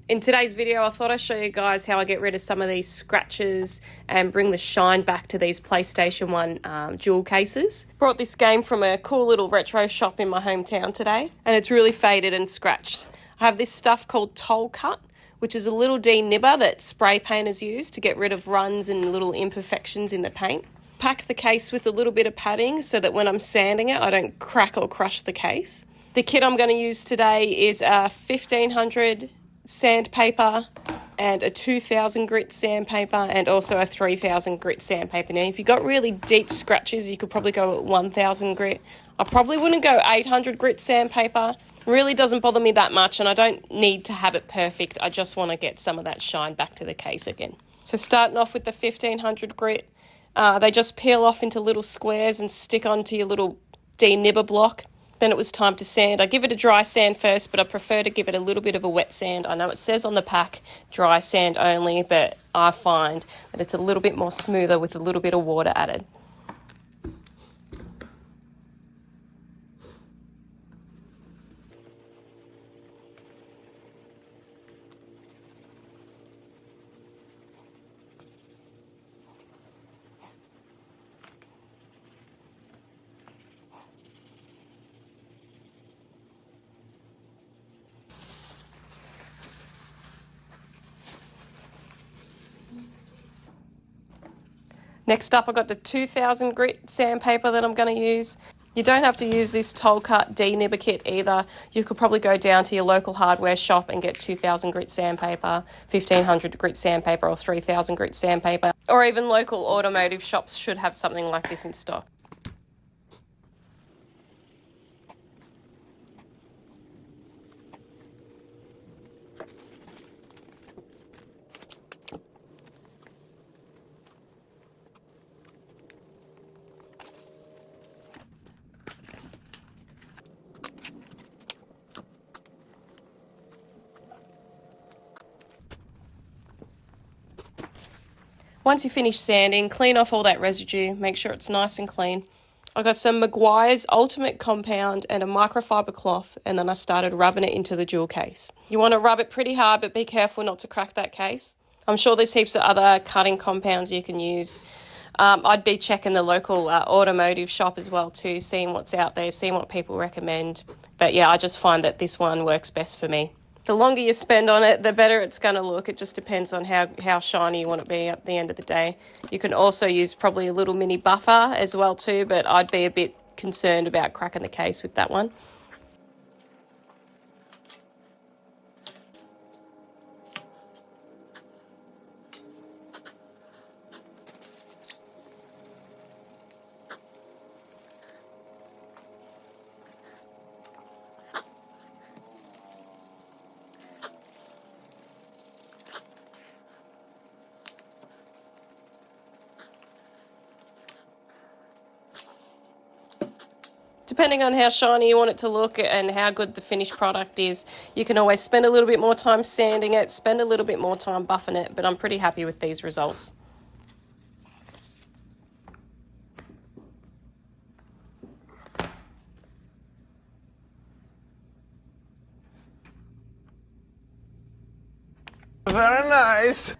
In today's video, I thought I'd show you guys how I get rid of some of these scratches and bring the shine back to these PlayStation 1 jewel cases. Brought this game from a cool little retro shop in my hometown today, and it's really faded and scratched. I have this stuff called Toll Cut, which is a little denibber that spray painters use to get rid of runs and little imperfections in the paint. Pack the case with a little bit of padding so that when I'm sanding it, I don't crack or crush the case. The kit I'm going to use today is a 1500 sandpaper and a 2000 grit sandpaper and also a 3000 grit sandpaper. Now, if you've got really deep scratches, you could probably go at 1000 grit. I probably wouldn't go 800 grit sandpaper. Really doesn't bother me that much, and I don't need to have it perfect. I just want to get some of that shine back to the case again. So starting off with the 1500 grit, they just peel off into little squares and stick onto your little denibber block. Then it was time to sand. I give it a dry sand first, but I prefer to give it a little bit of a wet sand. I know it says on the pack dry sand only, but I find that it's a little bit more smoother with a little bit of water added. Next up, I've got the 2000 grit sandpaper that I'm going to use. You don't have to use this Toll Cut denibber kit either. You could probably go down to your local hardware shop and get 2000 grit sandpaper, 1500 grit sandpaper, or 3000 grit sandpaper. Or even local automotive shops should have something like this in stock. Once you finish sanding, clean off all that residue, make sure it's nice and clean. I got some Meguiar's Ultimate Compound and a microfiber cloth, and then I started rubbing it into the jewel case. You want to rub it pretty hard, but be careful not to crack that case. I'm sure there's heaps of other cutting compounds you can use. I'd be checking the local automotive shop as well too, seeing what's out there, seeing what people recommend. But yeah, I just find that this one works best for me. The longer you spend on it, the better it's going to look. It just depends on how shiny you want it to be at the end of the day. You can also use probably a little mini buffer as well too, but I'd be a bit concerned about cracking the case with that one. Depending on how shiny you want it to look and how good the finished product is, you can always spend a little bit more time sanding it, spend a little bit more time buffing it, but I'm pretty happy with these results. Very nice.